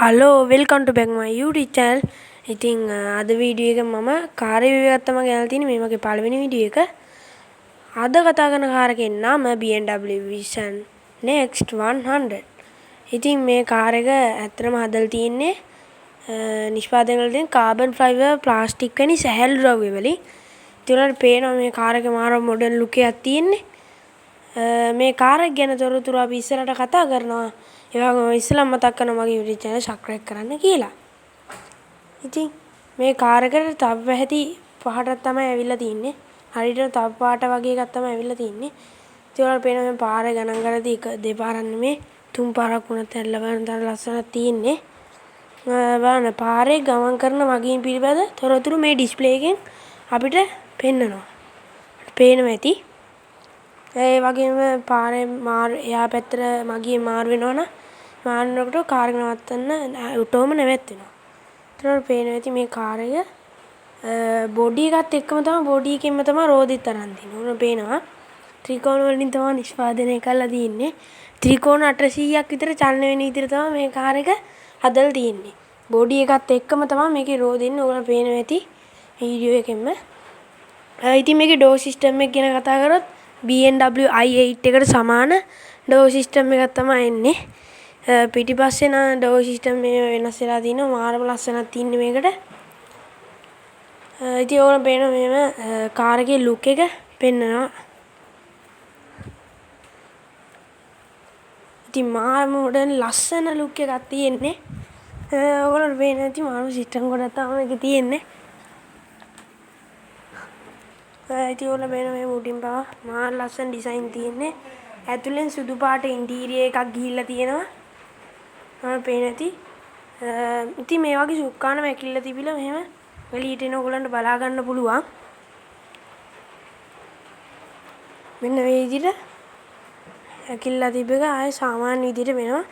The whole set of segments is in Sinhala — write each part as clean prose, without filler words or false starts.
හලෝ වෙල්කම් ටු බැක් මයි YouTube channel. ඉතින් අද වීඩියෝ එක මම කාර් රිවිව් එකක් තමයි ගෙනල්ලා තියෙන්නේ. මේ මගේ පළවෙනි වීඩියෝ එක. අද කතා කරන කාර් එකේ නම BMW Vision Next 100. ඉතින් මේ කාර් එක ඇත්තටම හදලා තියෙන්නේ නිෂ්පාදනය කරලා තියෙන කාබන් ෆයිබර් ප්ලාස්ටික් වැනි සැහැල්ලු ද්‍රව්‍ය වලින්. ඉතින් උනාට පේනවා මේ කාර් එකේ මාර මොඩර්න් ලුක් එකක් තියෙන්නේ. මේ කාර් එක ගැන තොරතුරු අපි ඉස්සරහට කතා කරනවා. ඒ වගේම ඉස්සෙල්ලා මතක් කරනවා මගේ YouTube channel subscribe කරන්න කියලා. ඉතින් මේ කාර් එකට තව පැහැති පහටක් තමයි ඇවිල්ලා තින්නේ. හරියට තව පාට වගේ එකක් තමයි ඇවිල්ලා තින්නේ. ඉතින් ඔයාලට පේනවා මේ පාර ගණන් කරද්දී එක දෙපාරක් නෙමෙයි තුන් පාරක් වුණත් ඇල්ල බලන තරම් ලස්සනක් තියෙන්නේ. බලන්න පාරේ ගමන් කරන වගකීම් පිළිබඳ තොරතුරු මේ ඩිස්ප්ලේ එකෙන් අපිට පෙන්නනවා. පේනවා ඇති. ඒ වගේම පාරේ එහා පැත්තට මගිය මාරු වෙනවනම් මාරුනකොට කාර් එක නවත්තන්න ඔටෝම නැවැත්වෙනවා. ඒතරට පේනවා ඇති මේ කාර් එක බොඩි එකත් එක්කම තමයි බොඩි එකෙන්ම තමයි රෝදෙත් අරන් තින්නේ. උන පේනවා ත්‍රිකෝණ වලින් තමයි නිෂ්පාදනය කරලා තියෙන්නේ. ත්‍රිකෝණ 800ක් විතර චලන වෙන විදිහට තමයි මේ කාර් එක හදලා තියෙන්නේ. බොඩි එකත් එක්කම තමයි මේකේ රෝදෙන්නේ. ඔයාලට පේනවා ඇති වීඩියෝ එකෙන්ම. ඉතින් මේකේ ඩෝ සිස්ටම් එක ගැන කතා කරොත් BMW i8 එකට සමාන ඩෝ සිස්ටම් එකක් තමයි එන්නේ. පිටිපස්සේ නා ඩෝ සිස්ටම් මේ වෙනස් වෙලා තිනවා. මාරම ලස්සනක් තින්නේ මේකට. ඉතින් ඕන පේන මේම කාර් එකේ ලුක් එක පෙන්නනවා. ඉතින් මාරම මොඩර්න් ලස්සන ලුක් එකක් තියෙන්නේ. ඔයගොල්ලෝ පේන ඇති මාරම සිස්ටම් ගොඩක් තමයි මේකේ තියෙන්නේ. ඉතින් ඔයාලා පේන මේ මුටින් පවා මාර ලස්සන ඩිසයින් තියෙන්නේ. ඇතුලෙන් සුදු පාට ඉන්ටීරියර් එකක් ගිහිල්ලා තියෙනවා. ඔයාලා පේන ඇති. ඉතින් මේ වගේ සුක්කාන මැකිල්ල තිබිලා මෙහෙම එළියට එන ඔයගොල්ලන්ට බලා ගන්න පුළුවන්. මෙන්න මේ විදිහට ඇකිල්ලා තිබ්බ එක ආයේ සාමාන්‍ය විදිහට වෙනවා.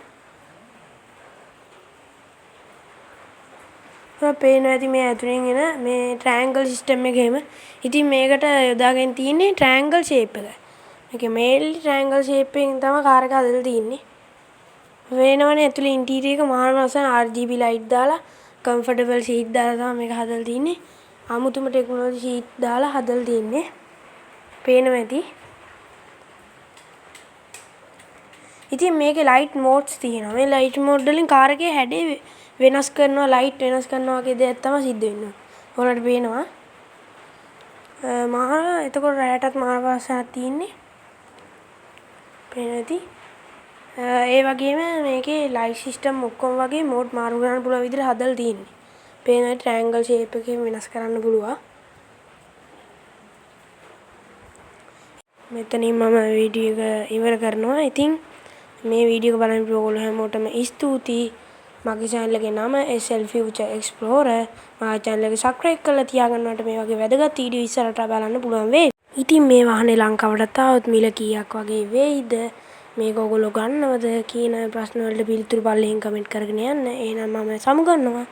පේනවා ඇති මේ ඇතුලෙන් එන මේ ට්‍රයැන්ගල් සිස්ටම් එකේම. ඉතින් මේකට යොදාගෙන තියෙන්නේ ට්‍රයැන්ගල් ෂේප් එක. මේකේ මේන්ලි ට්‍රයැන්ගල් ෂේප් එකෙන් තමයි කාර් එක හදලා තියෙන්නේ. වෙනවනේ ඇතුලේ ඉන්ටීරියර් එක මාරම ලස්සන RGB ලයිට් දාලා කම්ෆර්ටබල් සීට් දාලා තමයි මේක හදලා තියෙන්නේ. අමුතුම ටෙක්නොලොජි සීට් දාලා හදලා තියෙන්නේ. පේනවා ඇති. ඉතින් මේකේ ලයිට් මෝඩ්ස් තියෙනවා. මේ ලයිට් මෝඩ් වලින් කාර් එකේ හැඩේ වෙනස් කරනවා, ලයිට් වෙනස් කරනවා වගේ දේවල් තමයි සිද්ධ වෙන්නේ. ඔයාලට පේනවා. මාර එතකොට රැයටත් මාර වාසනාවක් තියෙන්නේ. පේනවා ඇති. ඒ වගේම මේකේ ලයිට් සිස්ටම් ඔක්කොම වගේ මෝඩ් මාරු කරන්න පුළුවන් විදිහට හදලා තියෙන්නේ. පේනවා ට්‍රයැන්ගල් ෂේප් එකකින් වෙනස් කරන්න පුළුවන්. මෙතනින් මම වීඩියෝ එක ඉවර කරනවා. ඉතින් මේ වීඩියෝ එක බලන ඔයගොල්ලෝ හැමෝටම ස්තුතියි. මගේ channel එකේ නම SL Future Explorer. මගේ channel එක subscribe කරලා තියාගන්නවට මේ වගේ වැදගත් වීඩියෝ ඉස්සරහට බලන්න පුළුවන් වෙයි. ඉතින් මේ වාහනේ ලංකාවට තාවොත් මිල කීයක් වගේ වෙයිද? මේක ඔයගොල්ලෝ ගන්නවද කියන ප්‍රශ්න වලට පිළිතුරු පල්ලෙහින් කමෙන්ට් කරගෙන යන්න. එහෙනම් මම සමුගන්නවා.